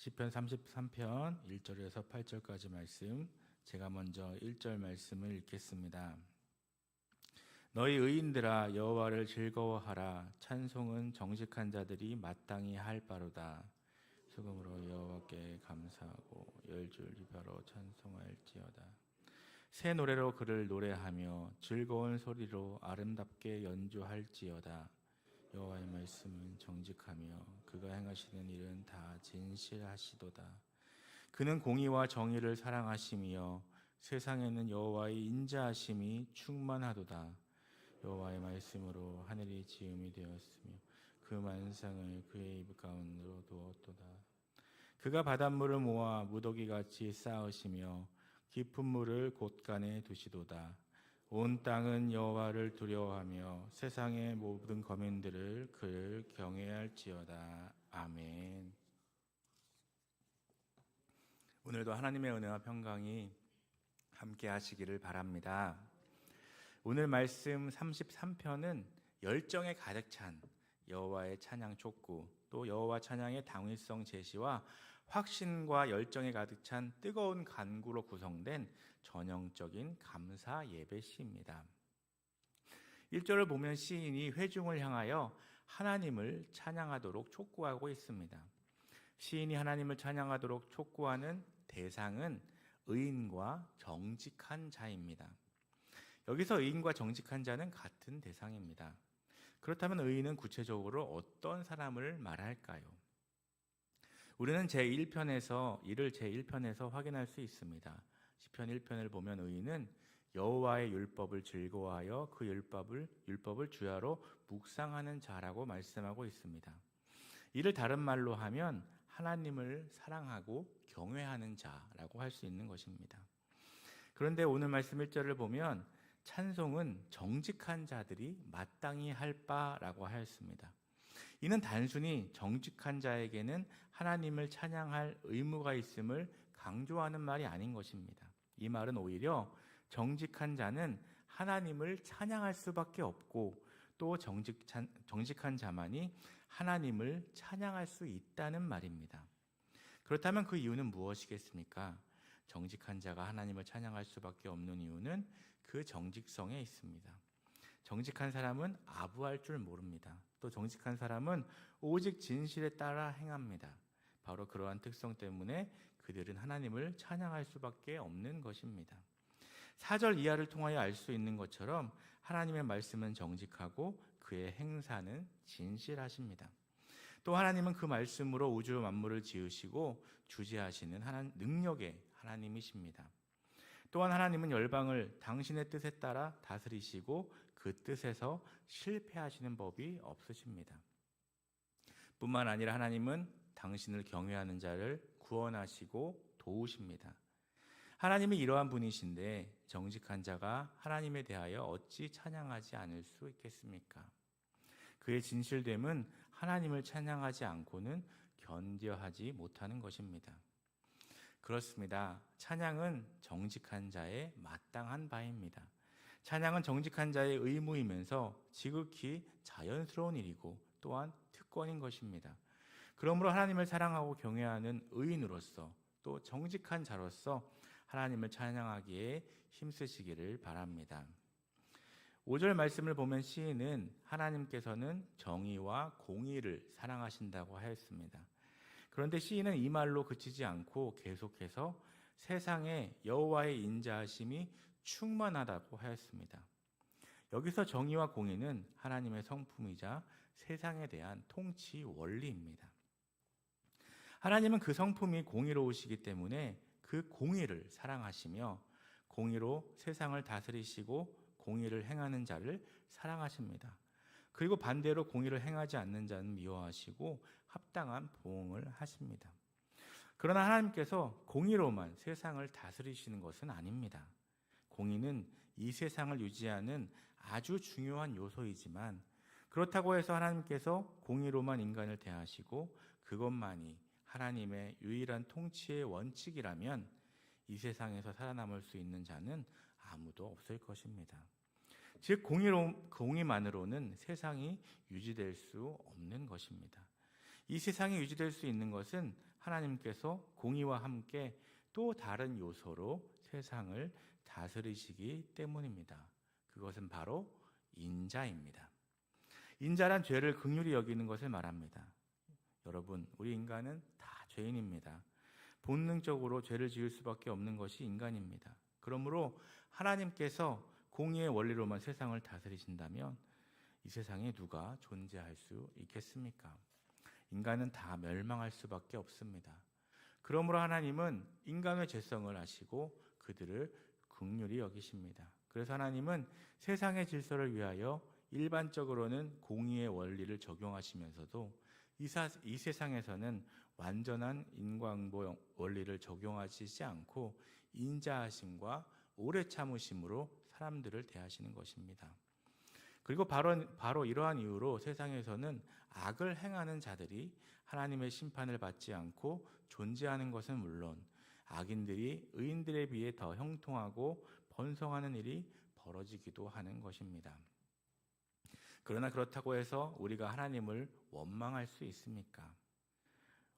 시편 33편 1절에서 8절까지 말씀, 제가 먼저 1절 말씀을 읽겠습니다. 너희 의인들아 여호와를 즐거워하라. 찬송은 정직한 자들이 마땅히 할 바로다. 수금으로 여호와께 감사하고 열줄 입으로 찬송할지어다. 새 노래로 그를 노래하며 즐거운 소리로 아름답게 연주할지어다. 여호와의 말씀은 정직하며 그가 행하시는 일은 다 진실하시도다. 그는 공의와 정의를 사랑하시며 세상에는 여호와의 인자하심이 충만하도다. 여호와의 말씀으로 하늘이 지음이 되었으며 그 만상을 그의 입 가운데로 두었도다. 그가 바닷물을 모아 무더기같이 쌓으시며 깊은 물을 곳간에 두시도다. 온 땅은 여호와를 두려워하며 세상의 모든 거민들을 그를 경외할지어다. 아멘. 오늘도 하나님의 은혜와 평강이 함께 하시기를 바랍니다. 오늘 말씀 33편은 열정에 가득 찬 여호와의 찬양 촉구, 또 여호와 찬양의 당위성 제시와 확신과 열정에 가득 찬 뜨거운 간구로 구성된 전형적인 감사 예배 시입니다. 1절을 보면 시인이 회중을 향하여 하나님을 찬양하도록 촉구하고 있습니다. 시인이 하나님을 찬양하도록 촉구하는 대상은 의인과 정직한 자입니다. 여기서 의인과 정직한 자는 같은 대상입니다. 그렇다면 의인은 구체적으로 어떤 사람을 말할까요? 우리는 이를 제1편에서 확인할 수 있습니다. 시편 1편을 보면 의인은 여호와의 율법을 즐거워하여 그 율법을 주야로 묵상하는 자라고 말씀하고 있습니다. 이를 다른 말로 하면 하나님을 사랑하고 경외하는 자라고 할 수 있는 것입니다. 그런데 오늘 말씀 1절을 보면 찬송은 정직한 자들이 마땅히 할 바라고 하였습니다. 이는 단순히 정직한 자에게는 하나님을 찬양할 의무가 있음을 강조하는 말이 아닌 것입니다. 이 말은 오히려 정직한 자는 하나님을 찬양할 수밖에 없고, 또 정직한 자만이 하나님을 찬양할 수 있다는 말입니다. 그렇다면 그 이유는 무엇이겠습니까? 정직한 자가 하나님을 찬양할 수밖에 없는 이유는 그 정직성에 있습니다. 정직한 사람은 아부할 줄 모릅니다. 또 정직한 사람은 오직 진실에 따라 행합니다. 바로 그러한 특성 때문에 그들은 하나님을 찬양할 수밖에 없는 것입니다. 4절 이하를 통하여 알 수 있는 것처럼 하나님의 말씀은 정직하고 그의 행사는 진실하십니다. 또 하나님은 그 말씀으로 우주 만물을 지으시고 주재하시는 능력의 하나님이십니다. 또한 하나님은 열방을 당신의 뜻에 따라 다스리시고 그 뜻에서 실패하시는 법이 없으십니다. 뿐만 아니라 하나님은 당신을 경외하는 자를 구원하시고 도우십니다. 하나님이 이러한 분이신데 정직한 자가 하나님에 대하여 어찌 찬양하지 않을 수 있겠습니까? 그의 진실됨은 하나님을 찬양하지 않고는 견뎌하지 못하는 것입니다. 그렇습니다. 찬양은 정직한 자의 마땅한 바입니다. 찬양은 정직한 자의 의무이면서 지극히 자연스러운 일이고 또한 특권인 것입니다. 그러므로 하나님을 사랑하고 경외하는 의인으로서, 또 정직한 자로서 하나님을 찬양하기에 힘쓰시기를 바랍니다. 5절 말씀을 보면 시인은 하나님께서는 정의와 공의를 사랑하신다고 하였습니다. 그런데 시인은 이 말로 그치지 않고 계속해서 세상에 여호와의 인자하심이 충만하다고 하였습니다. 여기서 정의와 공의는 하나님의 성품이자 세상에 대한 통치 원리입니다. 하나님은 그 성품이 공의로우시기 때문에 그 공의를 사랑하시며 공의로 세상을 다스리시고 공의를 행하는 자를 사랑하십니다. 그리고 반대로 공의를 행하지 않는 자는 미워하시고 합당한 보응을 하십니다. 그러나 하나님께서 공의로만 세상을 다스리시는 것은 아닙니다. 공의는 이 세상을 유지하는 아주 중요한 요소이지만, 그렇다고 해서 하나님께서 공의로만 인간을 대하시고 그것만이 하나님의 유일한 통치의 원칙이라면 이 세상에서 살아남을 수 있는 자는 아무도 없을 것입니다. 즉 공의만으로는 세상이 유지될 수 없는 것입니다. 이 세상이 유지될 수 있는 것은 하나님께서 공의와 함께 또 다른 요소로 세상을 다스리시기 때문입니다. 그것은 바로 인자입니다. 인자란 죄를 긍휼히 여기는 것을 말합니다. 여러분, 우리 인간은 다 죄인입니다. 본능적으로 죄를 지을 수밖에 없는 것이 인간입니다. 그러므로 하나님께서 공의의 원리로만 세상을 다스리신다면 이 세상에 누가 존재할 수 있겠습니까? 인간은 다 멸망할 수밖에 없습니다. 그러므로 하나님은 인간의 죄성을 아시고 그들을 긍휼히 여기십니다. 그래서 하나님은 세상의 질서를 위하여 일반적으로는 공의의 원리를 적용하시면서도 이 세상에서는 완전한 인과응보 원리를 적용하시지 않고 인자하심과 오래 참으심으로 사람들을 대하시는 것입니다. 그리고 바로 이러한 이유로 세상에서는 악을 행하는 자들이 하나님의 심판을 받지 않고 존재하는 것은 물론 악인들이 의인들에 비해 더 형통하고 번성하는 일이 벌어지기도 하는 것입니다. 그러나 그렇다고 해서 우리가 하나님을 원망할 수 있습니까?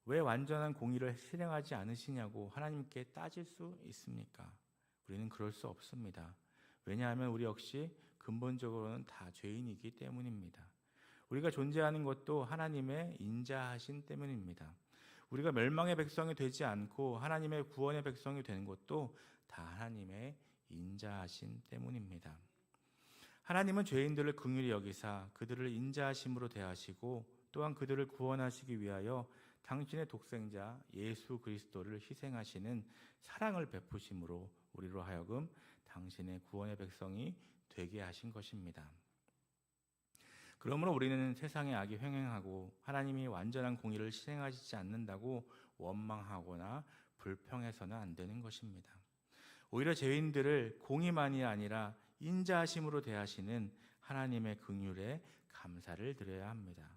왜 완전한 공의를 실행하지 않으시냐고 하나님께 따질 수 있습니까? 우리는 그럴 수 없습니다. 왜냐하면 우리 역시 근본적으로는 다 죄인이기 때문입니다. 우리가 존재하는 것도 하나님의 인자하심 때문입니다. 우리가 멸망의 백성이 되지 않고 하나님의 구원의 백성이 되는 것도 다 하나님의 인자하심 때문입니다. 하나님은 죄인들을 긍휼히 여기사 그들을 인자하심으로 대하시고 또한 그들을 구원하시기 위하여 당신의 독생자 예수 그리스도를 희생하시는 사랑을 베푸심으로 우리로 하여금 당신의 구원의 백성이 되게 하신 것입니다. 그러므로 우리는 세상의 악이 횡행하고 하나님이 완전한 공의를 실행하시지 않는다고 원망하거나 불평해서는 안 되는 것입니다. 오히려 죄인들을 공의만이 아니라 인자하심으로 대하시는 하나님의 긍휼에 감사를 드려야 합니다.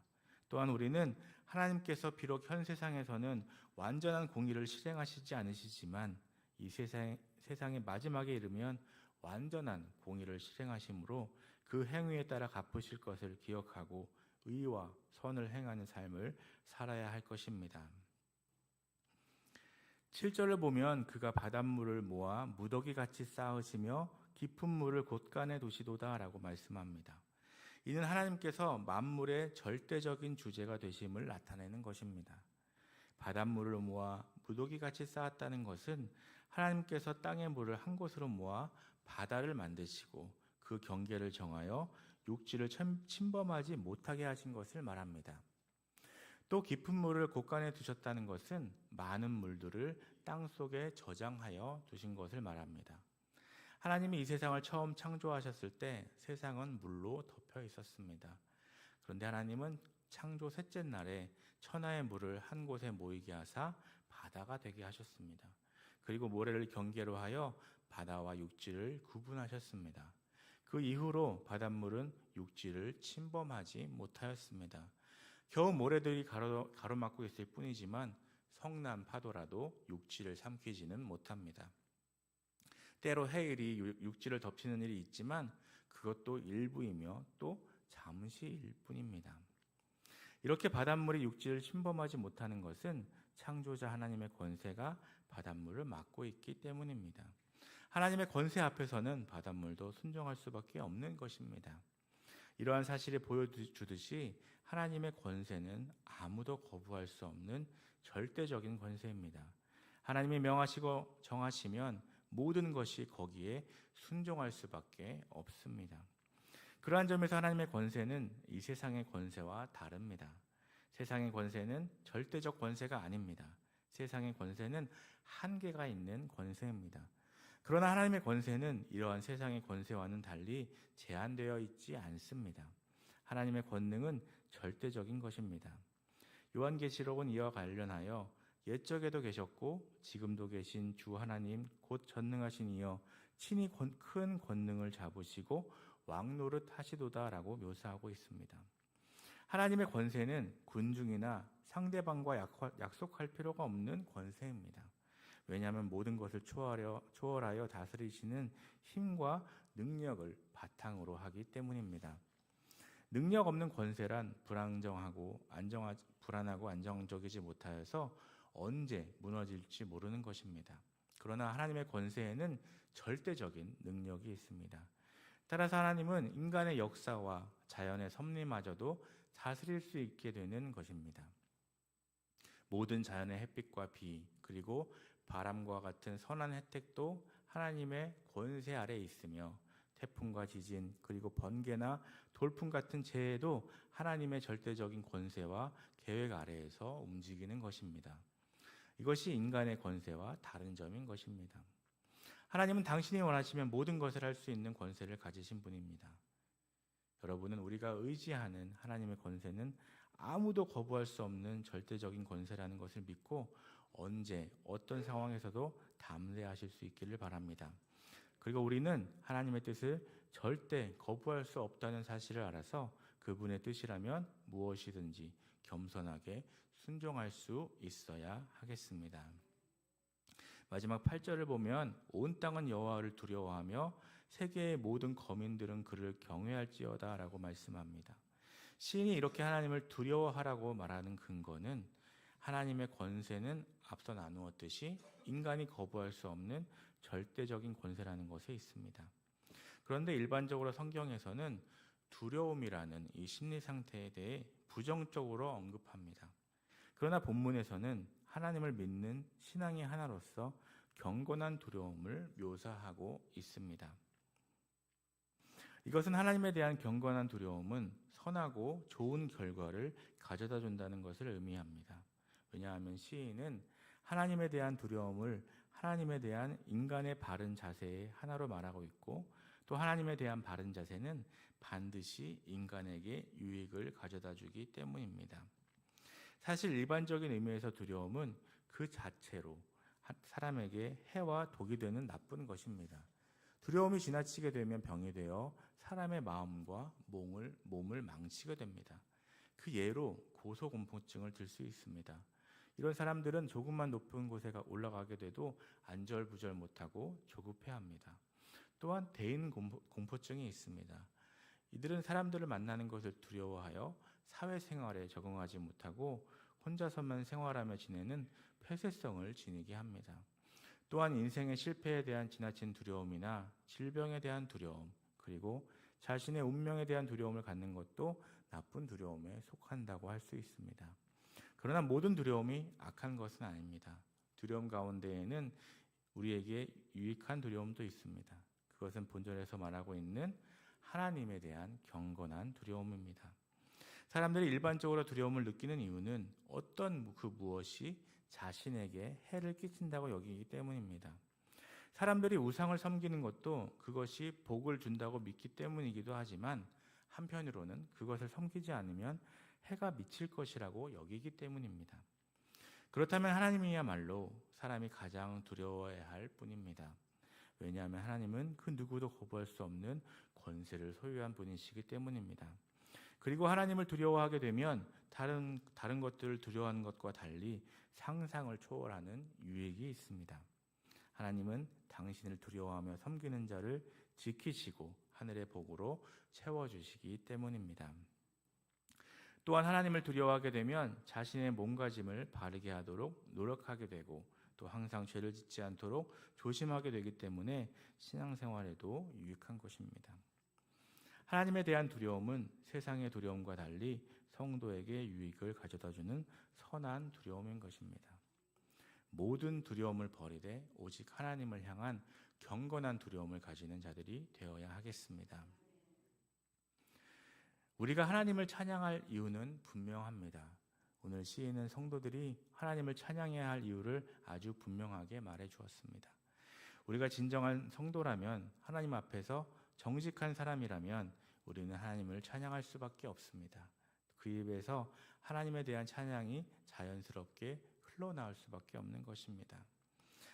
또한 우리는 하나님께서 비록 현 세상에서는 완전한 공의를 실행하시지 않으시지만 이 세상의 마지막에 이르면 완전한 공의를 실행하심으로 그 행위에 따라 갚으실 것을 기억하고 의와 선을 행하는 삶을 살아야 할 것입니다. 7절을 보면 그가 바닷물을 모아 무더기같이 쌓으시며 깊은 물을 곳간에 두시도다 라고 말씀합니다. 이는 하나님께서 만물의 절대적인 주제가 되심을 나타내는 것입니다. 바닷물을 모아 무더기같이 쌓았다는 것은 하나님께서 땅의 물을 한 곳으로 모아 바다를 만드시고 그 경계를 정하여 육지를 침범하지 못하게 하신 것을 말합니다. 또 깊은 물을 곳간에 두셨다는 것은 많은 물들을 땅속에 저장하여 두신 것을 말합니다. 하나님이 이 세상을 처음 창조하셨을 때 세상은 물로 덮여 있었습니다. 그런데 하나님은 창조 셋째 날에 천하의 물을 한 곳에 모이게 하사 바다가 되게 하셨습니다. 그리고 모래를 경계로 하여 바다와 육지를 구분하셨습니다. 그 이후로 바닷물은 육지를 침범하지 못하였습니다. 겨우 모래들이 가로막고 있을 뿐이지만 성난 파도라도 육지를 삼키지는 못합니다. 때로 해일이 육지를 덮치는 일이 있지만 그것도 일부이며 또 잠시일 뿐입니다. 이렇게 바닷물이 육지를 침범하지 못하는 것은 창조자 하나님의 권세가 바닷물을 막고 있기 때문입니다. 하나님의 권세 앞에서는 바닷물도 순종할 수밖에 없는 것입니다. 이러한 사실이 보여주듯이 하나님의 권세는 아무도 거부할 수 없는 절대적인 권세입니다. 하나님이 명하시고 정하시면 모든 것이 거기에 순종할 수밖에 없습니다. 그러한 점에서 하나님의 권세는 이 세상의 권세와 다릅니다. 세상의 권세는 절대적 권세가 아닙니다. 세상의 권세는 한계가 있는 권세입니다. 그러나 하나님의 권세는 이러한 세상의 권세와는 달리 제한되어 있지 않습니다. 하나님의 권능은 절대적인 것입니다. 요한계시록은 이와 관련하여 옛적에도 계셨고 지금도 계신 주 하나님 곧 전능하신 이여 친히 큰 권능을 잡으시고 왕노릇 하시도다라고 묘사하고 있습니다. 하나님의 권세는 군중이나 상대방과 약속할 필요가 없는 권세입니다. 왜냐하면 모든 것을 초월하여 다스리시는 힘과 능력을 바탕으로 하기 때문입니다. 능력 없는 권세란 불안하고 안정적이지 못하여서 언제 무너질지 모르는 것입니다. 그러나 하나님의 권세에는 절대적인 능력이 있습니다. 따라서 하나님은 인간의 역사와 자연의 섭리마저도 다스릴 수 있게 되는 것입니다. 모든 자연의 햇빛과 비, 그리고 바람과 같은 선한 혜택도 하나님의 권세 아래에 있으며, 태풍과 지진, 그리고 번개나 돌풍 같은 재해도 하나님의 절대적인 권세와 계획 아래에서 움직이는 것입니다. 이것이 인간의 권세와 다른 점인 것입니다. 하나님은 당신이 원하시면 모든 것을 할 수 있는 권세를 가지신 분입니다. 여러분은 우리가 의지하는 하나님의 권세는 아무도 거부할 수 없는 절대적인 권세라는 것을 믿고 언제 어떤 상황에서도 담대하실 수 있기를 바랍니다. 그리고 우리는 하나님의 뜻을 절대 거부할 수 없다는 사실을 알아서 그분의 뜻이라면 무엇이든지 겸손하게 순종할 수 있어야 하겠습니다. 마지막 8절을 보면 온 땅은 여호와를 두려워하며 세계의 모든 거민들은 그를 경외할지어다 라고 말씀합니다. 시인이 이렇게 하나님을 두려워하라고 말하는 근거는 하나님의 권세는 앞서 나누었듯이 인간이 거부할 수 없는 절대적인 권세라는 것에 있습니다. 그런데 일반적으로 성경에서는 두려움이라는 이 심리 상태에 대해 부정적으로 언급합니다. 그러나 본문에서는 하나님을 믿는 신앙의 하나로서 경건한 두려움을 묘사하고 있습니다. 이것은 하나님에 대한 경건한 두려움은 선하고 좋은 결과를 가져다 준다는 것을 의미합니다. 왜냐하면 시인은 하나님에 대한 두려움을 하나님에 대한 인간의 바른 자세의 하나로 말하고 있고, 또 하나님에 대한 바른 자세는 반드시 인간에게 유익을 가져다 주기 때문입니다. 사실 일반적인 의미에서 두려움은 그 자체로 사람에게 해와 독이 되는 나쁜 것입니다. 두려움이 지나치게 되면 병이 되어 사람의 마음과 몸을 망치게 됩니다. 그 예로 고소공포증을 들 수 있습니다. 이런 사람들은 조금만 높은 곳에 올라가게 돼도 안절부절 못하고 조급해합니다. 또한 대인 공포증이 있습니다. 이들은 사람들을 만나는 것을 두려워하여 사회생활에 적응하지 못하고 혼자서만 생활하며 지내는 폐쇄성을 지니게 합니다. 또한 인생의 실패에 대한 지나친 두려움이나 질병에 대한 두려움, 그리고 자신의 운명에 대한 두려움을 갖는 것도 나쁜 두려움에 속한다고 할 수 있습니다. 그러나 모든 두려움이 악한 것은 아닙니다. 두려움 가운데에는 우리에게 유익한 두려움도 있습니다. 그것은 본절에서 말하고 있는 하나님에 대한 경건한 두려움입니다. 사람들이 일반적으로 두려움을 느끼는 이유는 어떤 그 무엇이 자신에게 해를 끼친다고 여기기 때문입니다. 사람들이 우상을 섬기는 것도 그것이 복을 준다고 믿기 때문이기도 하지만, 한편으로는 그것을 섬기지 않으면 해가 미칠 것이라고 여기기 때문입니다. 그렇다면 하나님이야말로 사람이 가장 두려워해야 할 뿐입니다. 왜냐하면 하나님은 그 누구도 거부할 수 없는 권세를 소유한 분이시기 때문입니다. 그리고 하나님을 두려워하게 되면 다른 것들을 두려워하는 것과 달리 상상을 초월하는 유익이 있습니다. 하나님은 당신을 두려워하며 섬기는 자를 지키시고 하늘의 복으로 채워주시기 때문입니다. 또한 하나님을 두려워하게 되면 자신의 몸가짐을 바르게 하도록 노력하게 되고, 또 항상 죄를 짓지 않도록 조심하게 되기 때문에 신앙생활에도 유익한 것입니다. 하나님에 대한 두려움은 세상의 두려움과 달리 성도에게 유익을 가져다주는 선한 두려움인 것입니다. 모든 두려움을 버리되 오직 하나님을 향한 경건한 두려움을 가지는 자들이 되어야 하겠습니다. 우리가 하나님을 찬양할 이유는 분명합니다. 오늘 시인은 성도들이 하나님을 찬양해야 할 이유를 아주 분명하게 말해 주었습니다. 우리가 진정한 성도라면, 하나님 앞에서 정직한 사람이라면 우리는 하나님을 찬양할 수밖에 없습니다. 그 입에서 하나님에 대한 찬양이 자연스럽게 흘러나올 수밖에 없는 것입니다.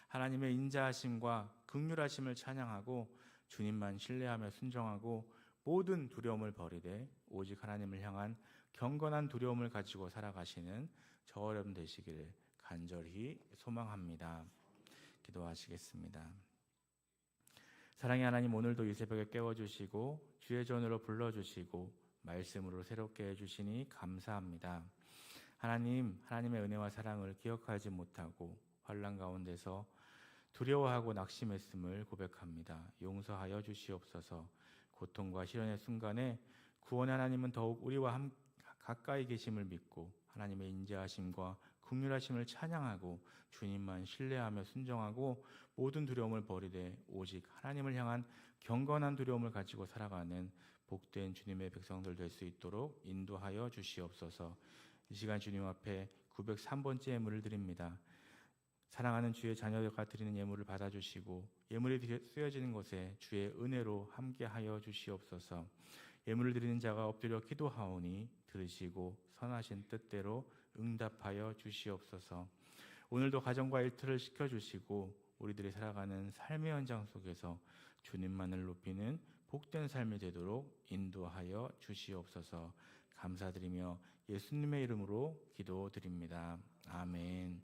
하나님의 인자하심과 긍휼하심을 찬양하고 주님만 신뢰하며 순종하고 모든 두려움을 버리되 오직 하나님을 향한 경건한 두려움을 가지고 살아가시는 저와 여러분 되시기를 간절히 소망합니다. 기도하시겠습니다. 사랑의 하나님, 오늘도 이 새벽에 깨워주시고 주의 전으로 불러주시고 말씀으로 새롭게 해주시니 감사합니다. 하나님, 하나님의 은혜와 사랑을 기억하지 못하고 환난 가운데서 두려워하고 낙심했음을 고백합니다. 용서하여 주시옵소서. 고통과 시련의 순간에 구원의 하나님은 더욱 우리와 가까이 계심을 믿고 하나님의 인자하심과 긍휼하심을 찬양하고 주님만 신뢰하며 순종하고 모든 두려움을 버리되 오직 하나님을 향한 경건한 두려움을 가지고 살아가는 복된 주님의 백성들 될 수 있도록 인도하여 주시옵소서. 이 시간 주님 앞에 903번째 예물을 드립니다. 사랑하는 주의 자녀가 드리는 예물을 받아주시고 예물이 쓰여지는 것에 주의 은혜로 함께하여 주시옵소서. 예물을 드리는 자가 엎드려 기도하오니 들으시고 선하신 뜻대로 응답하여 주시옵소서. 오늘도 가정과 일터를 지켜주시고 우리들이 살아가는 삶의 현장 속에서 주님만을 높이는 복된 삶이 되도록 인도하여 주시옵소서. 감사드리며 예수님의 이름으로 기도드립니다. 아멘.